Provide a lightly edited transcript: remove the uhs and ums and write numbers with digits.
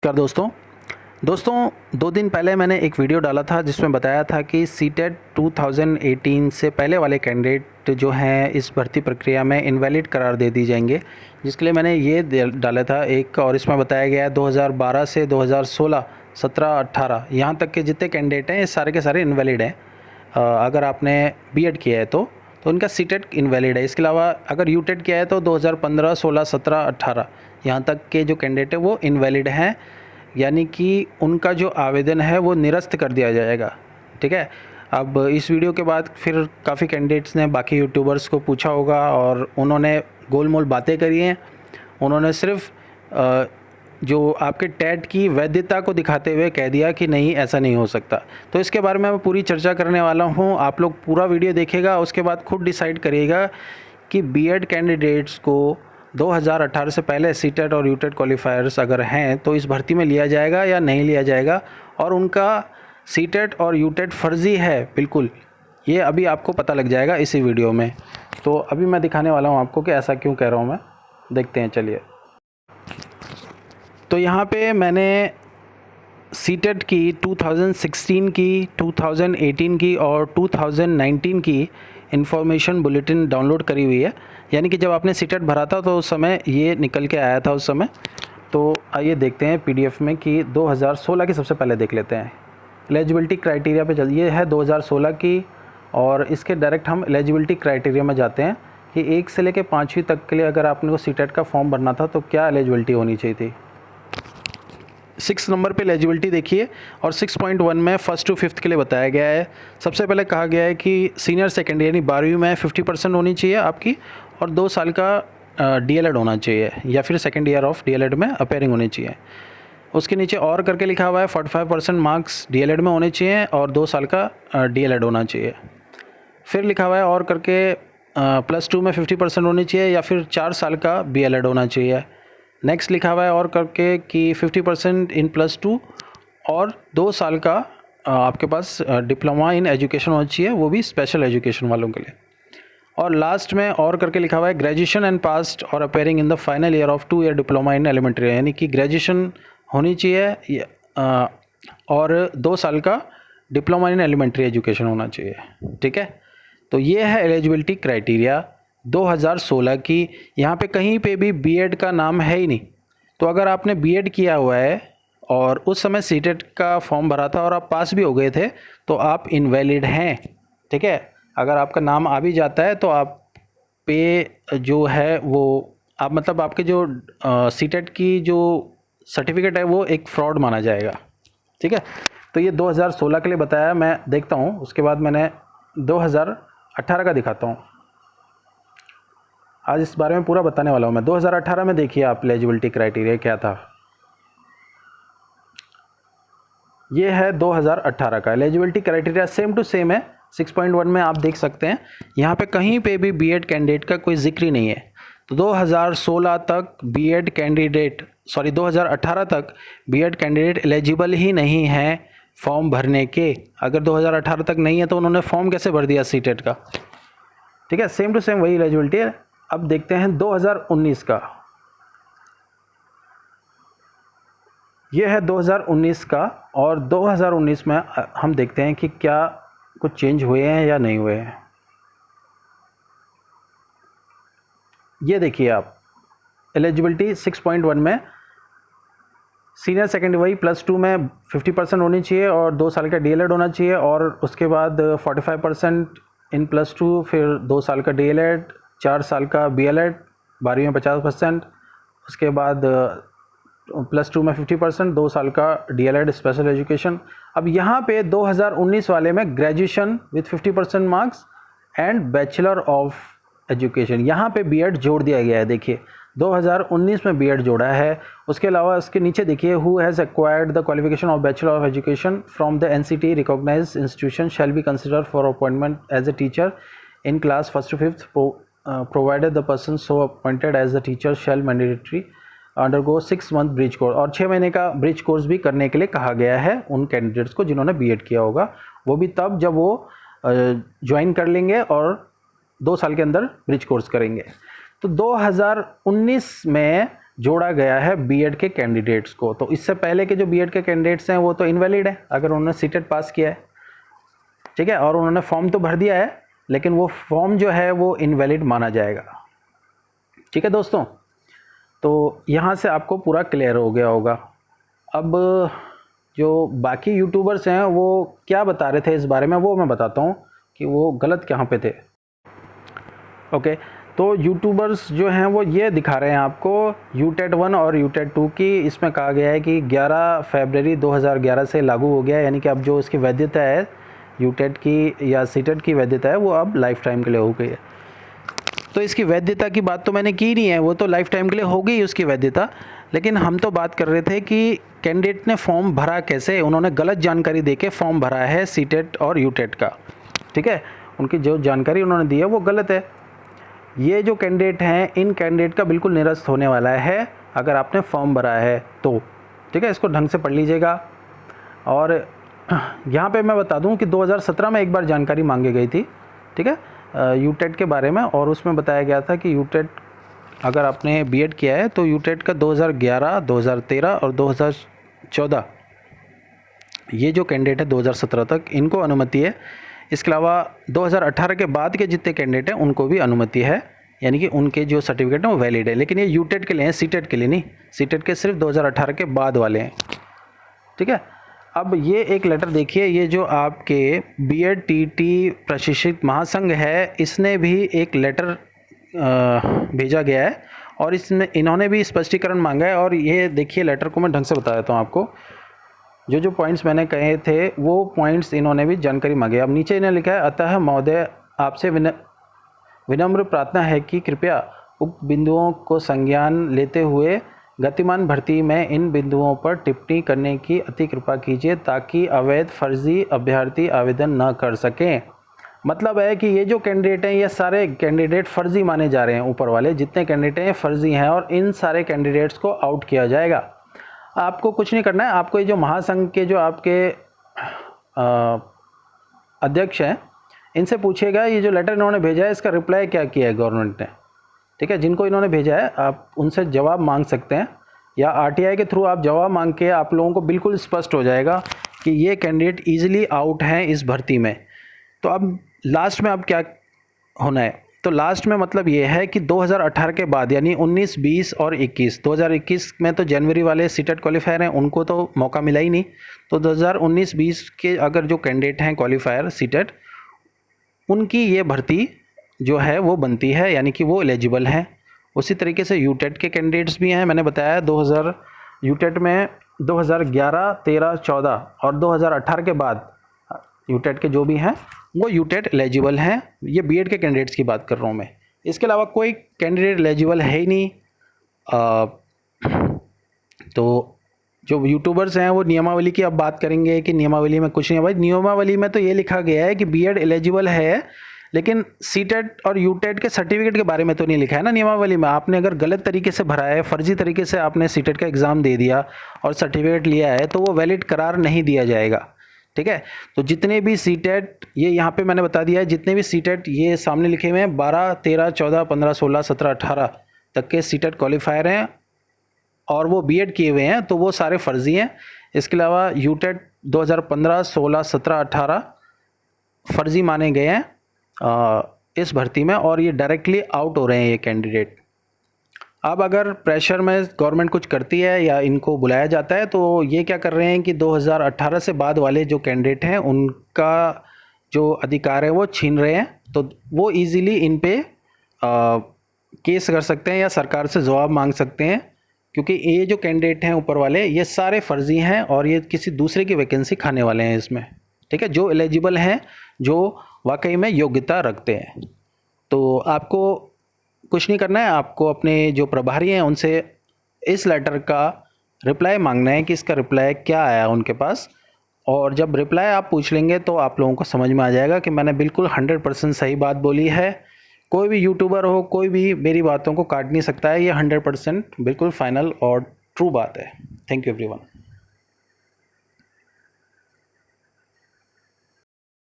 नमस्कार दोस्तों 2 दिन पहले मैंने एक वीडियो डाला था जिसमें बताया था कि सीटेट 2018 से पहले वाले कैंडिडेट जो हैं इस भर्ती प्रक्रिया में इनवैलिड करार दे दिए जाएंगे, जिसके लिए मैंने ये डाला था एक, और इसमें बताया गया है 2012 से 2016, 17, 18 यहाँ तक के जितने कैंडिडेट हैं ये सारे के सारे इनवैलिड हैं। अगर आपने बीएड किया है तो उनका सीटेट इनवैलिड है। इसके अलावा अगर यूटेट किया है तो 2015, 16, 17, 18 यहाँ तक के जो कैंडिडेट है वो इनवैलिड हैं, यानी कि उनका जो आवेदन है वो निरस्त कर दिया जाएगा। ठीक है। अब इस वीडियो के बाद फिर काफ़ी कैंडिडेट्स ने बाकी यूट्यूबर्स को पूछा होगा और उन्होंने गोलमोल बातें करी हैं। उन्होंने सिर्फ जो आपके टेट की वैधता को दिखाते हुए कह दिया कि नहीं, ऐसा नहीं हो सकता। तो इसके बारे में मैं पूरी चर्चा करने वाला हूँ। आप लोग पूरा वीडियो देखिएगा, उसके बाद खुद डिसाइड करिएगा कि बीएड कैंडिडेट्स को 2018 से पहले सीटेट और यूटेट क्वालिफायर्स अगर हैं तो इस भर्ती में लिया जाएगा या नहीं लिया जाएगा, और उनका सीटेट और यूटेट फर्जी है बिल्कुल, ये अभी आपको पता लग जाएगा इसी वीडियो में। तो अभी मैं दिखाने वाला हूँ आपको कि ऐसा क्यों कह रहा हूँ मैं। देखते हैं, चलिए। तो यहाँ पे मैंने सीटेट की 2016 की, 2018 की और 2019 की इन्फॉर्मेशन बुलेटिन डाउनलोड करी हुई है। यानी कि जब आपने सीटेट भरा था तो उस समय ये निकल के आया था उस समय। तो आइए देखते हैं पीडीएफ में कि 2016 की सबसे पहले देख लेते हैं। एलिजिबिलिटी क्राइटेरिया पे चलिए, है 2016 की, और इसके डायरेक्ट हम एलिजिबिलिटी क्राइटेरिया में जाते हैं कि 1 से लेकर 5वीं तक के लिए अगर आपने को सीटेट का फॉर्म भरना था तो क्या एलिजिबिलिटी होनी चाहिए थी। 6 नंबर पे एलिजिबिलिटी देखिए, और 6.1 में फर्स्ट टू फिफ्थ के लिए बताया गया है। सबसे पहले कहा गया है कि सीनियर सेकेंडरी यानी 12वीं में 50% होनी चाहिए आपकी, और 2 साल का डीएलएड होना चाहिए, या फिर सेकेंड ईयर ऑफ डीएलएड में अपेयरिंग होनी चाहिए। उसके नीचे और करके लिखा हुआ है 45% मार्क्स डीएलएड में होने चाहिए और 2 साल का डीएलएड होना चाहिए। फिर लिखा हुआ है और करके +2 में 50% होनी चाहिए, या फिर 4 साल का बीएलएड होना चाहिए। नेक्स्ट लिखा हुआ है और करके कि 50% इन +2 और 2 साल का आपके पास डिप्लोमा इन एजुकेशन होना चाहिए, वो भी स्पेशल एजुकेशन वालों के लिए। और लास्ट में और करके लिखा हुआ है ग्रेजुएशन एंड पास्ट और appearing in the final year of 2 year diploma in elementary, यानी कि ग्रेजुएशन होनी चाहिए और 2 साल का डिप्लोमा इन एलिमेंट्री एजुकेशन होना चाहिए। ठीक है। तो ये है एलिजिबिलिटी क्राइटेरिया 2016 की। यहाँ पे कहीं पे भी बीएड का नाम है ही नहीं। तो अगर आपने बीएड किया हुआ है और उस समय सीटेट का फॉर्म भरा था और आप पास भी हो गए थे तो आप इनवैलिड हैं। ठीक है। अगर आपका नाम आ भी जाता है तो आप पे जो है वो आप मतलब आपके जो सीटेट की जो सर्टिफिकेट है वो एक फ्रॉड माना जाएगा। ठीक है। तो ये 2016 के लिए बताया, मैं देखता हूँ उसके बाद मैंने 2018 का दिखाता हूँ। आज इस बारे में पूरा बताने वाला हूँ मैं। 2018 में देखिए आप एलिजिबिलिटी क्राइटेरिया क्या था। ये है 2018 का eligibility criteria, same to same है। 6.1 में आप देख सकते हैं, यहाँ पे कहीं पे भी बीएड कैंडिडेट का कोई जिक्र ही नहीं है। तो 2016 तक बीएड कैंडिडेट 2018 तक बीएड कैंडिडेट एलिजिबल ही नहीं है फॉर्म भरने के। अगर 2018 तक नहीं है तो उन्होंने फॉर्म कैसे भर दिया सीटेट का। ठीक है, सेम टू सेम वही एलिजिबिलिटी है। अब देखते हैं 2019 का। ये है 2019 का, और 2019 में हम देखते हैं कि क्या कुछ चेंज हुए हैं या नहीं हुए हैं। ये देखिए आप एलिजिबिलिटी 6.1 में सीनियर सेकेंडरी वही +2 में 50% होनी चाहिए और 2 साल का डीएलएड होना चाहिए, और उसके बाद 45% इन +2, फिर 2 साल का डीएलएड, 4 साल का बीएलएड, 12वीं में 50%, उसके बाद +2 में 50%, 2 साल का डीएलएड स्पेशल एजुकेशन। अब यहाँ पे 2019 वाले में graduation with 50% marks and bachelor of education, यहाँ पे बीएड जोड़ दिया गया है। देखिए 2019 में बीएड जोड़ा है। उसके अलावा इसके नीचे देखिए who has acquired the qualification of bachelor of education from the NCT recognised institution shall be considered for appointment as a teacher in class 1st to 5th provided the person so appointed as the teacher shall mandatory undergo 6 month bridge course, और 6 महीने का bridge course भी करने के लिए कहा गया है उन कैंडिडेट्स को जिन्होंने बीएड किया होगा। वो भी तब जब वो ज्वाइन कर लेंगे और 2 साल के अंदर ब्रिज कोर्स करेंगे। तो 2019 में जोड़ा गया है बीएड के कैंडिडेट्स को। तो इससे पहले के जो बीएड के कैंडिडेट्स हैं वो तो इनवैलिड है अगर उन्होंने सीटेट पास किया है, ठीक है, और उन्होंने फॉर्म तो भर दिया है लेकिन वो फॉर्म जो है वो इनवैलिड माना जाएगा। ठीक है दोस्तों, तो यहाँ से आपको पूरा क्लियर हो गया होगा। अब जो बाकी यूट्यूबर्स हैं वो क्या बता रहे थे इस बारे में वो मैं बताता हूँ कि वो गलत कहाँ पे थे। ओके, तो यूट्यूबर्स जो हैं वो ये दिखा रहे हैं आपको यूटेट 1 और यूटेट 2 की, इसमें कहा गया है कि 11 फरवरी 2011 से लागू हो गया है, यानी कि अब जो इसकी वैधता है यूटेट की या सीटेट की वैधता है वो अब लाइफ टाइम के लिए हो गई है। तो इसकी वैधता की बात तो मैंने की नहीं है, वो तो लाइफ टाइम के लिए हो गई उसकी वैधता, लेकिन हम तो बात कर रहे थे कि कैंडिडेट ने फॉर्म भरा कैसे, उन्होंने गलत जानकारी देके फॉर्म भरा है सीटेट और यूटेट का, ठीक है, उनकी जो जानकारी उन्होंने दी है वो गलत है। ये जो कैंडिडेट हैं इन कैंडिडेट का बिल्कुल निरस्त होने वाला है अगर आपने फॉर्म भरा है तो, ठीक है, इसको ढंग से पढ़ लीजिएगा। और यहाँ पे मैं बता दूँ कि 2017 में एक बार जानकारी मांगी गई थी, ठीक है, यूटेट के बारे में, और उसमें बताया गया था कि यूटेट अगर आपने बीएड किया है तो यूटेट का 2011, 2013 और 2014 ये जो कैंडिडेट है 2017 तक इनको अनुमति है। इसके अलावा 2018 के बाद के जितने कैंडिडेट हैं उनको भी अनुमति है, यानी कि उनके जो सर्टिफिकेट हैं वो वैलिड है, लेकिन ये यूटेट के लिए हैं, सीटेट के लिए नहीं। सीटेट के सिर्फ 2018 के बाद वाले हैं, ठीक है। अब ये एक लेटर देखिए, ये जो आपके बीएड टीटी प्रशिक्षित महासंघ है इसने भी एक लेटर भेजा गया है और इसमें इन्होंने भी स्पष्टीकरण मांगा है। और ये देखिए लेटर को मैं ढंग से बता देता हूँ आपको, जो पॉइंट्स मैंने कहे थे वो पॉइंट्स इन्होंने भी जानकारी मांगी। अब नीचे इन्होंने लिखा है, अतः महोदय आपसे विनम्र प्रार्थना है कि कृपया उक्त बिंदुओं को संज्ञान लेते हुए गतिमान भर्ती में इन बिंदुओं पर टिप्पणी करने की अति कृपा कीजिए ताकि अवैध फर्जी अभ्यर्थी आवेदन न कर सकें। मतलब है कि ये जो कैंडिडेट हैं ये सारे कैंडिडेट फर्जी माने जा रहे हैं, ऊपर वाले जितने कैंडिडेट हैं फर्जी हैं और इन सारे कैंडिडेट्स को आउट किया जाएगा। आपको कुछ नहीं करना है, आपको ये जो महासंघ के जो आपके अध्यक्ष हैं इनसे पूछिएगा ये जो लेटर इन्होंने भेजा है इसका रिप्लाई क्या किया है गवर्नमेंट ने, ठीक है। जिनको इन्होंने भेजा है आप उनसे जवाब मांग सकते हैं या आरटीआई के थ्रू आप जवाब मांग के आप लोगों को बिल्कुल स्पष्ट हो जाएगा कि ये कैंडिडेट ईजिली आउट हैं इस भर्ती में। तो अब लास्ट में अब क्या होना है, तो लास्ट में मतलब ये है कि 2018 के बाद यानी 19, 20 और 21, 2021 में तो जनवरी वाले सीटेट क्वालिफायर हैं उनको तो मौका मिला ही नहीं, तो 2019, 20 के अगर जो कैंडिडेट हैं क्वालिफायर सीटेट उनकी ये भर्ती जो है वो बनती है, यानी कि वो एलिजिबल हैं। उसी तरीके से यूटेट के कैंडिडेट्स भी हैं, मैंने बताया 2000 यूटेट में 2011, 13, 14 और 2018 के बाद यूटेट के जो भी हैं वो यूटेट एलिजिबल हैं। ये बीएड के कैंडिडेट्स की बात कर रहा हूँ मैं, इसके अलावा कोई कैंडिडेट एलिजिबल है ही नहीं। तो जो यूट्यूबर्स हैं वो नियमावली की अब बात करेंगे कि नियमावली में कुछ नहीं है। भाई नियमावली में तो ये लिखा गया है कि बीएड एलिजिबल है, लेकिन सीटेट और यूटेट के सर्टिफिकेट के बारे में तो नहीं लिखा है ना नियमावली में। आपने अगर गलत तरीके से भरा है, फर्जी तरीके से आपने सीटेट का एग्ज़ाम दे दिया और सर्टिफिकेट लिया है तो वो वैलिड करार नहीं दिया जाएगा, ठीक है। तो जितने भी सीटेट ये यहाँ पे मैंने बता दिया है, जितने भी सीटेट ये सामने लिखे हुए हैं 12, 13, 14, 15, 16, 17, 18 तक के सीटेट क्वालिफायर हैं और वो बीएड किए हुए हैं तो वो सारे फर्जी हैं। इसके अलावा यूटेट 2015, 16, 17, 18 फर्जी माने गए हैं इस भर्ती में और ये डायरेक्टली आउट हो रहे हैं ये कैंडिडेट। अब अगर प्रेशर में गवर्नमेंट कुछ करती है या इनको बुलाया जाता है तो ये क्या कर रहे हैं कि 2018 से बाद वाले जो कैंडिडेट हैं उनका जो अधिकार है वो छीन रहे हैं, तो वो इजीली इन पे केस कर सकते हैं या सरकार से जवाब मांग सकते हैं, क्योंकि ये जो कैंडिडेट हैं ऊपर वाले ये सारे फर्जी हैं और ये किसी दूसरे की वैकेंसी खाने वाले हैं इसमें, ठीक है, जो एलिजिबल हैं, जो वाकई में योग्यता रखते हैं। तो आपको कुछ नहीं करना है, आपको अपने जो प्रभारी हैं उनसे इस लेटर का रिप्लाई मांगना है कि इसका रिप्लाई क्या आया उनके पास, और जब रिप्लाई आप पूछ लेंगे तो आप लोगों को समझ में आ जाएगा कि मैंने बिल्कुल 100% सही बात बोली है। कोई भी यूट्यूबर हो, कोई भी मेरी बातों को काट नहीं सकता है, ये 100% बिल्कुल फाइनल और ट्रू बात है। Thank you everyone.